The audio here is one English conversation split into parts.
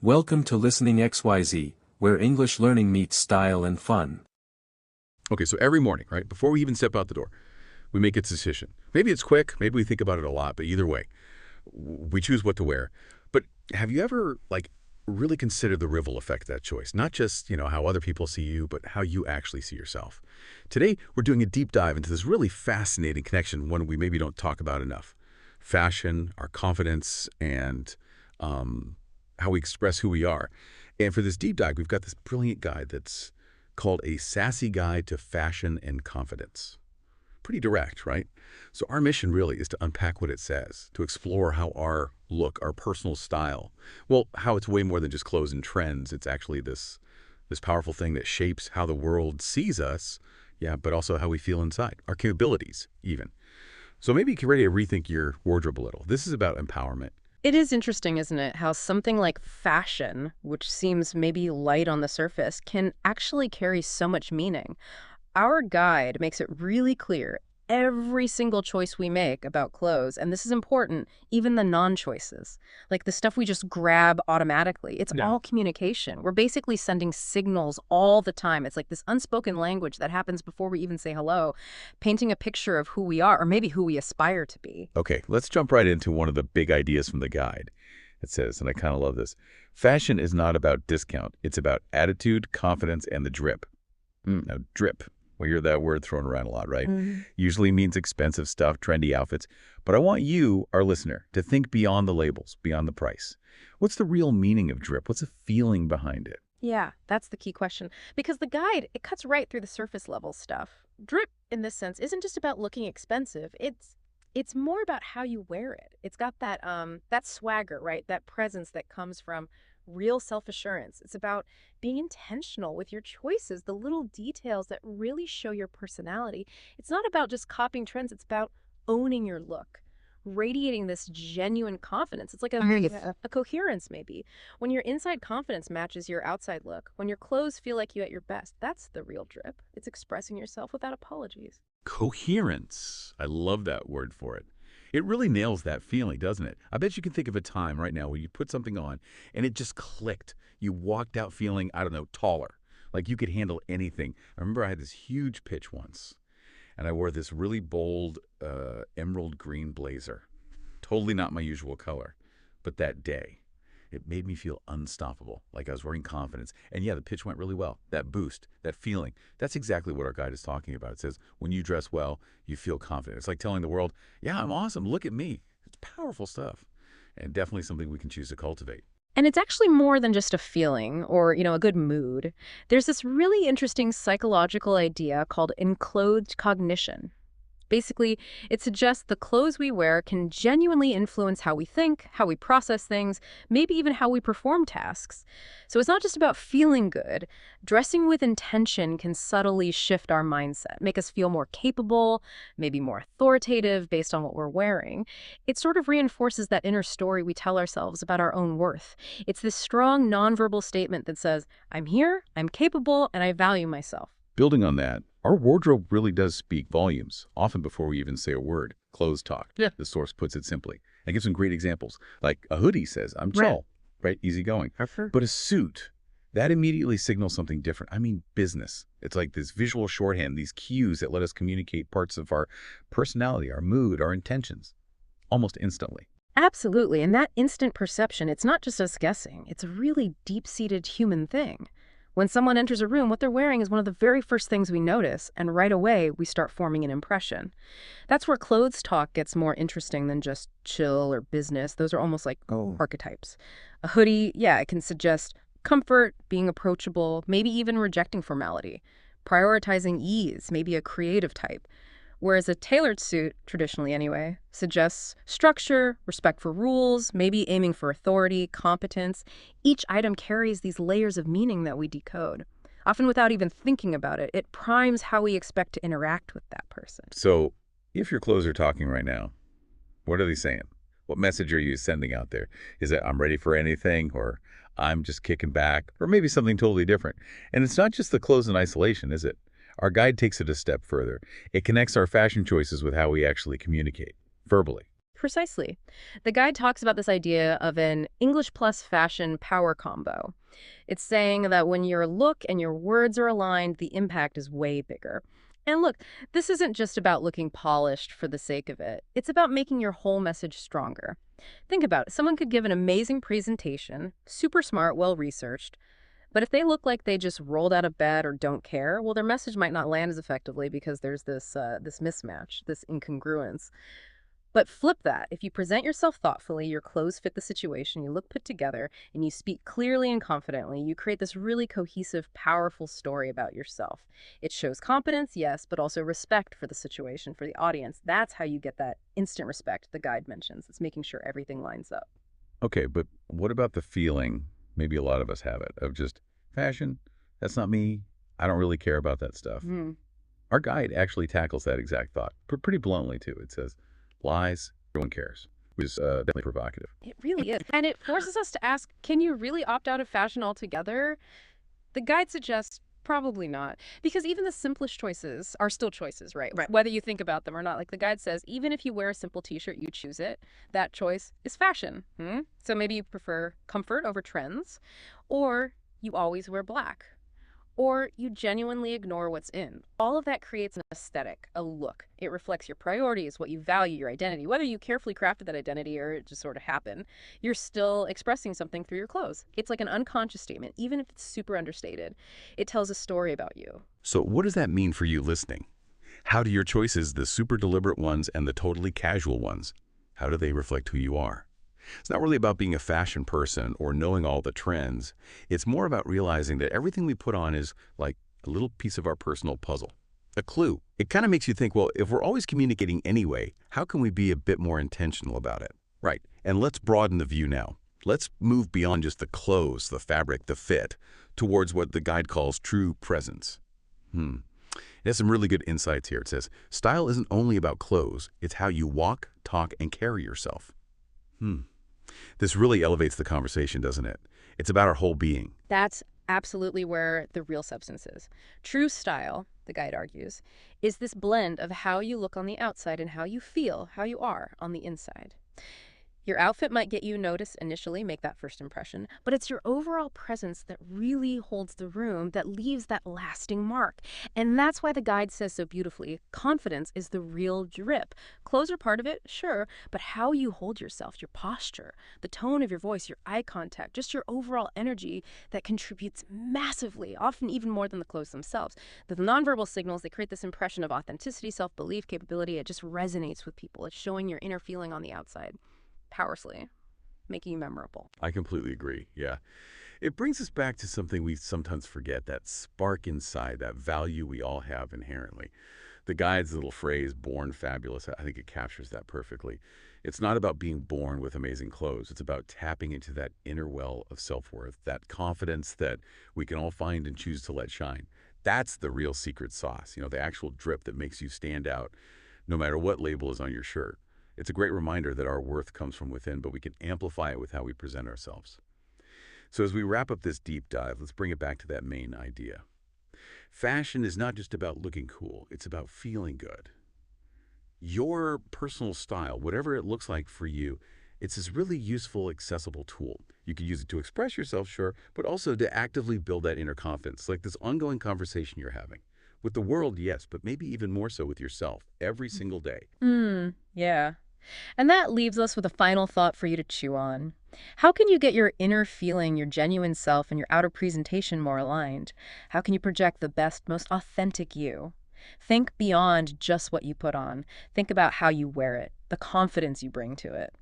Welcome to Listening XYZ, where English learning meets style and fun. Okay, so every morning, right, before we even step out the door, we make a decision. Maybe it's quick, maybe we think about it a lot, but either way, we choose what to wear. But have you ever, really considered the ripple effect of that choice? Not just, how other people see you, but how you actually see yourself. Today, we're doing a deep dive into this really fascinating connection, one we maybe don't talk about enough. Fashion, our confidence, and how we express who we are. And for this deep dive, we've got this brilliant guide that's called A Sassy Guide to Fashion and Confidence. Pretty direct, right? So our mission really is to unpack what it says, to explore how our look, our personal style, well, how it's way more than just clothes and trends. It's actually this powerful thing that shapes how the world sees us, but also how we feel inside, our capabilities even. So maybe get ready to rethink your wardrobe a little. This is about empowerment. It is interesting, isn't it, how something like fashion, which seems maybe light on the surface, can actually carry so much meaning. Our guide makes it really clear every single choice we make about clothes, and this is important, even the non-choices, like the stuff we just grab automatically. It's all communication. We're basically sending signals all the time. It's like this unspoken language that happens before we even say hello, painting a picture of who we are, or maybe who we aspire to be. Okay, let's jump right into one of the big ideas from the guide. It says, and I kind of love this, fashion is not about discount. It's about attitude, confidence, and the drip. Now, drip. We hear that word thrown around a lot, right? Usually means expensive stuff, trendy outfits. But I want you, our listener, to think beyond the labels, beyond the price. What's the real meaning of drip? What's the feeling behind it? Yeah, that's the key question. Because the guide, it cuts right through the surface level stuff. Drip, in this sense, isn't just about looking expensive. It's more about how you wear it. It's got that swagger, right? That presence that comes from real self-assurance. It's about being intentional with your choices, the little details that really show your personality. It's not about just copying trends. It's about owning your look, radiating this genuine confidence. It's like a coherence, maybe. When your inside confidence matches your outside look, when your clothes feel like you at your best, that's the real drip. It's expressing yourself without apologies. Coherence. I love that word for it. It really nails that feeling, doesn't it? I bet you can think of a time right now where you put something on and it just clicked. You walked out feeling, I don't know, taller, like you could handle anything. I remember I had this huge pitch once, and I wore this really bold emerald green blazer. Totally not my usual color. But that day, it made me feel unstoppable, like I was wearing confidence. And yeah, the pitch went really well. That boost, that feeling, that's exactly what our guide is talking about. It says, when you dress well, you feel confident. It's like telling the world, yeah, I'm awesome. Look at me. It's powerful stuff. And definitely something we can choose to cultivate. And it's actually more than just a feeling or, a good mood. There's this really interesting psychological idea called enclothed cognition. Basically, it suggests the clothes we wear can genuinely influence how we think, how we process things, maybe even how we perform tasks. So it's not just about feeling good. Dressing with intention can subtly shift our mindset, make us feel more capable, maybe more authoritative based on what we're wearing. It sort of reinforces that inner story we tell ourselves about our own worth. It's this strong nonverbal statement that says, I'm here, I'm capable, and I value myself. Building on that, our wardrobe really does speak volumes, often before we even say a word. Clothes talk. Yeah. The source puts it simply. I give some great examples. Like a hoodie says, I'm tall, right? Easygoing. But a suit, that immediately signals something different. I mean business. It's like this visual shorthand, these cues that let us communicate parts of our personality, our mood, our intentions, almost instantly. Absolutely. And that instant perception, it's not just us guessing. It's a really deep-seated human thing. When someone enters a room, what they're wearing is one of the very first things we notice, and right away, we start forming an impression. That's where clothes talk gets more interesting than just chill or business. Those are almost like archetypes. A hoodie, it can suggest comfort, being approachable, maybe even rejecting formality, prioritizing ease, maybe a creative type. Whereas a tailored suit, traditionally anyway, suggests structure, respect for rules, maybe aiming for authority, competence. Each item carries these layers of meaning that we decode. Often without even thinking about it, it primes how we expect to interact with that person. So if your clothes are talking right now, what are they saying? What message are you sending out there? Is it I'm ready for anything, or I'm just kicking back, or maybe something totally different? And it's not just the clothes in isolation, is it? Our guide takes it a step further. It connects our fashion choices with how we actually communicate, verbally. Precisely. The guide talks about this idea of an English plus fashion power combo. It's saying that when your look and your words are aligned, the impact is way bigger. And look, this isn't just about looking polished for the sake of it. It's about making your whole message stronger. Think about it. Someone could give an amazing presentation, super smart, well-researched, but if they look like they just rolled out of bed or don't care, well, their message might not land as effectively because there's this mismatch, this incongruence. But flip that. If you present yourself thoughtfully, your clothes fit the situation, you look put together, and you speak clearly and confidently, you create this really cohesive, powerful story about yourself. It shows competence, yes, but also respect for the situation, for the audience. That's how you get that instant respect the guide mentions. It's making sure everything lines up. Okay, but what about the feeling, maybe a lot of us have it, of just fashion? That's not me. I don't really care about that stuff. Our guide actually tackles that exact thought, pretty bluntly, too. It says, lies, everyone cares, which is definitely provocative. It really is. And it forces us to ask, can you really opt out of fashion altogether? The guide suggests probably not, because even the simplest choices are still choices, right? Whether you think about them or not. Like the guide says, even if you wear a simple t-shirt, you choose it, that choice is fashion. So maybe you prefer comfort over trends, or you always wear black, or you genuinely ignore what's in. All of that creates an aesthetic, a look. It reflects your priorities, what you value, your identity. Whether you carefully crafted that identity or it just sort of happened, you're still expressing something through your clothes. It's like an unconscious statement, even if it's super understated. It tells a story about you. So what does that mean for you listening? How do your choices, the super deliberate ones and the totally casual ones, how do they reflect who you are? It's not really about being a fashion person or knowing all the trends. It's more about realizing that everything we put on is like a little piece of our personal puzzle, a clue. It kind of makes you think, well, if we're always communicating anyway, how can we be a bit more intentional about it? Right. And let's broaden the view now. Let's move beyond just the clothes, the fabric, the fit, towards what the guide calls true presence. It has some really good insights here. It says, style isn't only about clothes. It's how you walk, talk, and carry yourself. This really elevates the conversation, doesn't it? It's about our whole being. That's absolutely where the real substance is. True style, the guide argues, is this blend of how you look on the outside and how you feel, how you are on the inside. Your outfit might get you noticed initially, make that first impression, but it's your overall presence that really holds the room, that leaves that lasting mark. And that's why the guide says so beautifully, confidence is the real drip. Clothes are part of it, sure, but how you hold yourself, your posture, the tone of your voice, your eye contact, just your overall energy that contributes massively, often even more than the clothes themselves. The nonverbal signals, they create this impression of authenticity, self-belief, capability. It just resonates with people. It's showing your inner feeling on the outside. Powerfully, making you memorable. I completely agree, yeah. It brings us back to something we sometimes forget, that spark inside, that value we all have inherently. The guide's little phrase, born fabulous, I think it captures that perfectly. It's not about being born with amazing clothes. It's about tapping into that inner well of self-worth, that confidence that we can all find and choose to let shine. That's the real secret sauce, the actual drip that makes you stand out, no matter what label is on your shirt. It's a great reminder that our worth comes from within, but we can amplify it with how we present ourselves. So as we wrap up this deep dive, let's bring it back to that main idea. Fashion is not just about looking cool, it's about feeling good. Your personal style, whatever it looks like for you, it's this really useful, accessible tool. You can use it to express yourself, sure, but also to actively build that inner confidence, like this ongoing conversation you're having. With the world, yes, but maybe even more so with yourself, every single day. Yeah. And that leaves us with a final thought for you to chew on. How can you get your inner feeling, your genuine self, and your outer presentation more aligned? How can you project the best, most authentic you? Think beyond just what you put on. Think about how you wear it, the confidence you bring to it.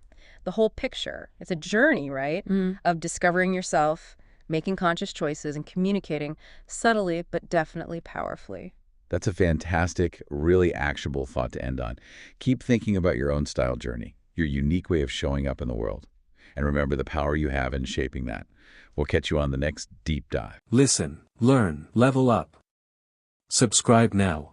The whole picture. It's a journey, right? Of discovering yourself, making conscious choices, and communicating subtly but definitely powerfully. That's a fantastic, really actionable thought to end on. Keep thinking about your own style journey, your unique way of showing up in the world. And remember the power you have in shaping that. We'll catch you on the next deep dive. Listen, learn, level up. Subscribe now.